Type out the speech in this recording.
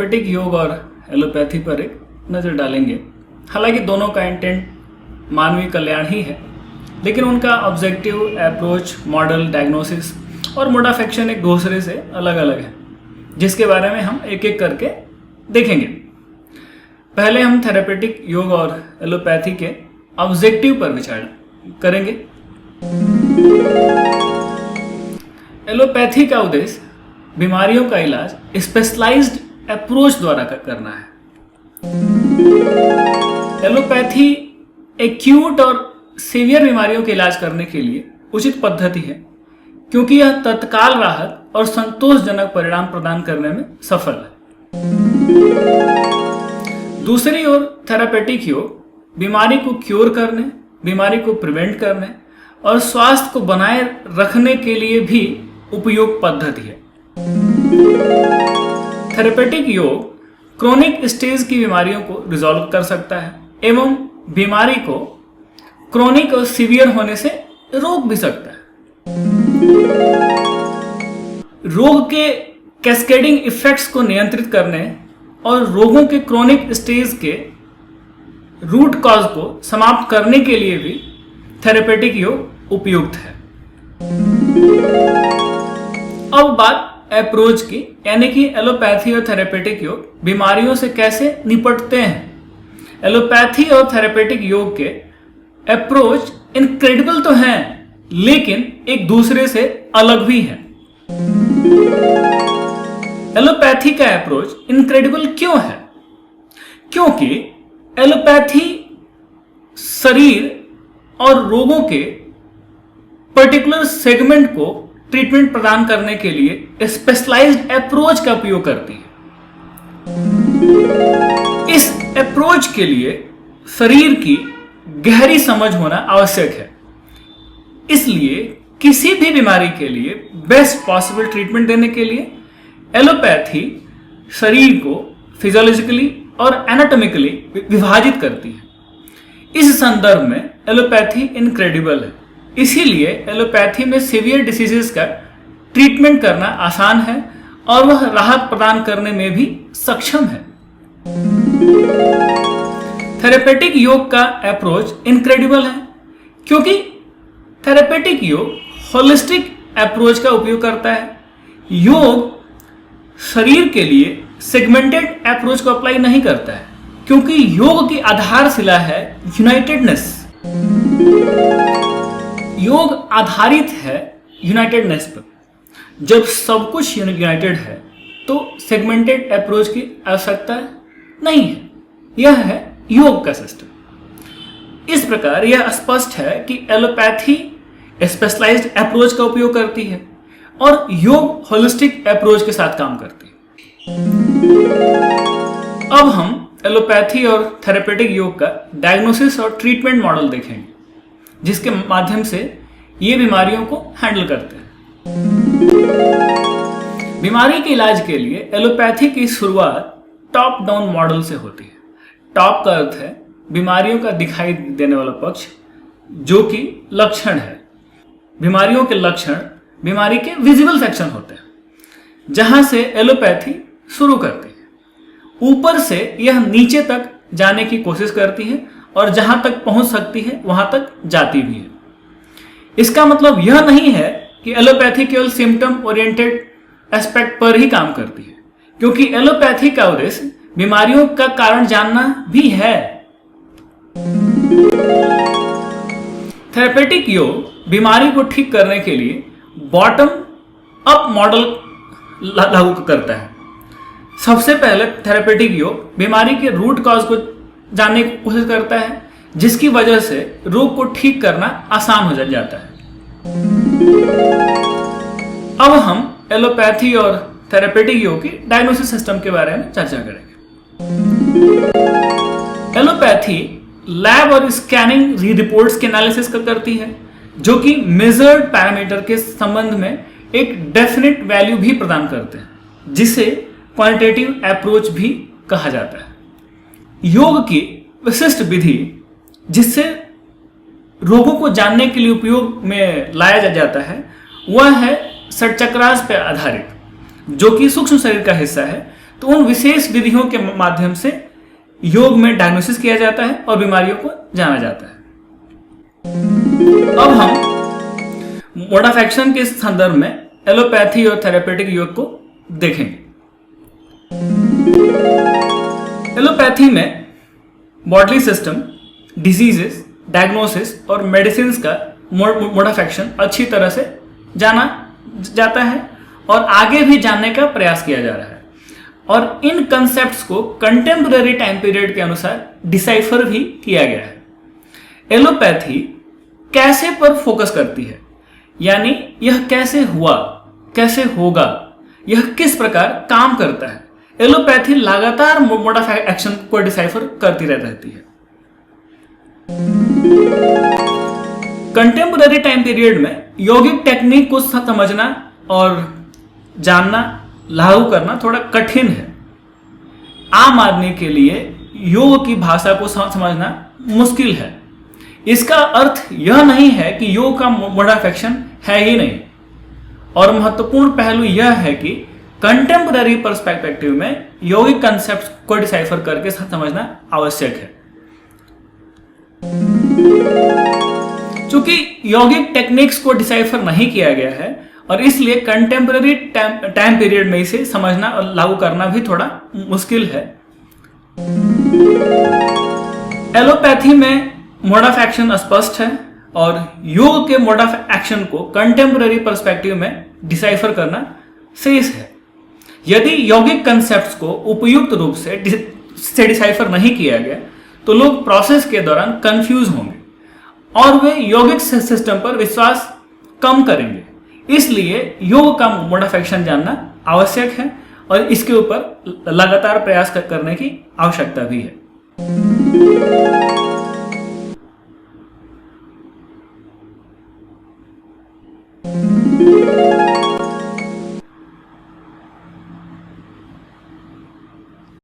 Therapeutic योग और allopathy पर एक नज़र डालेंगे। हालांकि दोनों का इंटेंट मानवीय कल्याण ही है, लेकिन उनका ऑब्जेक्टिव, अप्रोच, मॉडल, डायग्नोसिस और मोड ऑफ एक्शन एक दूसरे से अलग अलग है, जिसके बारे में हम एक एक करके देखेंगे। पहले हम थेरेपेटिक योग और एलोपैथी के ऑब्जेक्टिव पर विचार करेंगे। एलोपैथी का उद्देश्य बीमारियों का इलाज स्पेशलाइज्ड अप्रोच द्वारा करना है। एलोपैथी एक्यूट और सीवियर बीमारियों के इलाज करने के लिए उचित पद्धति है, क्योंकि यह तत्काल राहत और संतोषजनक परिणाम प्रदान करने में सफल है। दूसरी ओर थेरेपेटिक योग बीमारी को क्योर करने, बीमारी को प्रिवेंट करने और स्वास्थ्य को बनाए रखने के लिए भी उपयुक्त पद्धति है। थेरेपेटिक योग क्रोनिक स्टेज की बीमारियों को रिजॉल्व कर सकता है एवं बीमारी को क्रोनिक और सीवियर होने से रोक भी सकता है। रोग के कैस्केडिंग इफेक्ट्स को नियंत्रित करने और रोगों के क्रोनिक स्टेज के रूट कॉज को समाप्त करने के लिए भी थेरेपेटिक योग उपयुक्त है। अब बात अप्रोच की, यानी कि एलोपैथी और थेरेपेटिक योग बीमारियों से कैसे निपटते हैं। एलोपैथी और थेरेपेटिक योग के अप्रोच इनक्रेडिबल तो हैं, लेकिन एक दूसरे से अलग भी हैं। एलोपैथी का अप्रोच इनक्रेडिबल क्यों है? क्योंकि एलोपैथी शरीर और रोगों के पर्टिकुलर सेगमेंट को ट्रीटमेंट प्रदान करने के लिए स्पेशलाइज्ड अप्रोच का उपयोग करती है। इस अप्रोच के लिए शरीर की गहरी समझ होना आवश्यक है। इसलिए किसी भी बीमारी के लिए बेस्ट पॉसिबल ट्रीटमेंट देने के लिए एलोपैथी शरीर को फिजियोलॉजिकली और एनाटॉमिकली विभाजित करती है। इस संदर्भ में एलोपैथी इनक्रेडिबल है। इसीलिए एलोपैथी में सीवियर डिसीजेस का ट्रीटमेंट करना आसान है और वह राहत प्रदान करने में भी सक्षम है। थेरेपेटिक योग का अप्रोच इनक्रेडिबल है, क्योंकि थेरेपेटिक योग होलिस्टिक अप्रोच का उपयोग करता है। योग शरीर के लिए सेगमेंटेड अप्रोच को अप्लाई नहीं करता है, क्योंकि योग की आधारशिला है यूनाइटेडनेस। योग आधारित है यूनाइटेडनेस पर। जब सब कुछ यूनाइटेड है तो सेगमेंटेड अप्रोच की आवश्यकता नहीं है। यह है योग का सिस्टम। इस प्रकार यह स्पष्ट है कि एलोपैथी स्पेशलाइज्ड अप्रोच का उपयोग करती है और योग होलिस्टिक अप्रोच के साथ काम करती है। अब हम एलोपैथी और थेरेपेटिक योग का डायग्नोसिस और ट्रीटमेंट मॉडल देखेंगे, जिसके माध्यम से ये बीमारियों को हैंडल करते हैं। बीमारी के इलाज के लिए एलोपैथी की शुरुआत टॉप डाउन मॉडल से होती है। टॉप का अर्थ है बीमारियों का दिखाई देने वाला पक्ष, जो कि लक्षण है। बीमारियों के लक्षण बीमारी के विजिबल सेक्शन होते हैं, जहां से एलोपैथी शुरू करती है। ऊपर से यह नीचे तक जाने की कोशिश करती है और जहां तक पहुंच सकती है वहां तक जाती भी है। इसका मतलब यह नहीं है कि एलोपैथी केवल सिम्टम ओरिएंटेड एस्पेक्ट पर ही काम करती है, क्योंकि एलोपैथी का उद्देश्य बीमारियों का कारण जानना भी है। थेरेपेटिक योग बीमारी को ठीक करने के लिए बॉटम अप मॉडल लागू करता है। सबसे पहले थेरेपेटिक योग बीमारी के रूट कॉज को जानने की कोशिश करता है, जिसकी वजह से रोग को ठीक करना आसान हो जाता है। अब हम एलोपैथी और थेरेपेटिक योग की डायग्नोसिस सिस्टम के बारे में चर्चा करेंगे। एलोपैथी लैब और स्कैनिंग रिपोर्ट्स के एनालिसिस करती है, जो कि मेजर्ड पैरामीटर के संबंध में एक डेफिनेट वैल्यू भी प्रदान करते हैं, जिसे क्वांटिटेटिव अप्रोच भी कहा जाता है। योग की विशिष्ट विधि जिससे रोगों को जानने के लिए उपयोग में लाया जाता है वह है षटचक्रास पर आधारित, जो कि सूक्ष्म शरीर का हिस्सा है, तो उन विशेष विधियों के माध्यम से योग में डायग्नोसिस किया जाता है और बीमारियों को जाना जाता है। अब हम मोड ऑफ एक्शन के संदर्भ में एलोपैथी और थेरेपेटिक योग को देखेंगे। एलोपैथी में बॉडली सिस्टम, डिजीजेस, डायग्नोसिस और मेडिसिन का मोड ऑफ एक्शन अच्छी तरह से जाना जाता है और आगे भी जानने का प्रयास किया जा रहा है, और इन कंसेप्ट्स को कंटेम्पररी टाइम पीरियड के अनुसार डिसाइफर भी किया गया है। एलोपैथी कैसे पर फोकस करती है, यानी यह कैसे हुआ, कैसे होगा, यह किस प्रकार काम करता है। एलोपैथी लगातार मोड ऑफ एक्शन को डिसाइफर करती रहती है। कंटेम्पररी टाइम पीरियड में यौगिक टेक्निक को समझना और जानना, लागू करना थोड़ा कठिन है। आम आदमी के लिए योग की भाषा को समझना मुश्किल है। इसका अर्थ यह नहीं है कि योग का मोड ऑफ एक्शन है ही नहीं, और महत्वपूर्ण पहलू यह है कि कंटेम्पररी पर्सपेक्टिव में यौगिक कंसेप्ट को डिसाइफर करके समझना आवश्यक है। चूंकि यौगिक टेक्निक्स को डिसाइफर नहीं किया गया है और इसलिए कंटेम्पररी टाइम पीरियड में इसे समझना और लागू करना भी थोड़ा मुश्किल है। एलोपैथी में मोड ऑफ एक्शन स्पष्ट है और योग के मोड ऑफ एक्शन को कंटेम्पररी पर्सपेक्टिव में डिसाइफर करना शेष है। यदि यौगिक कंसेप्ट्स को उपयुक्त रूप से डिसाइफर नहीं किया गया तो लोग प्रोसेस के दौरान कंफ्यूज होंगे और वे यौगिक सिस्टम पर विश्वास कम करेंगे। इसलिए योग का मोड ऑफ एक्शन जानना आवश्यक है और इसके ऊपर लगातार प्रयास करने की आवश्यकता भी है।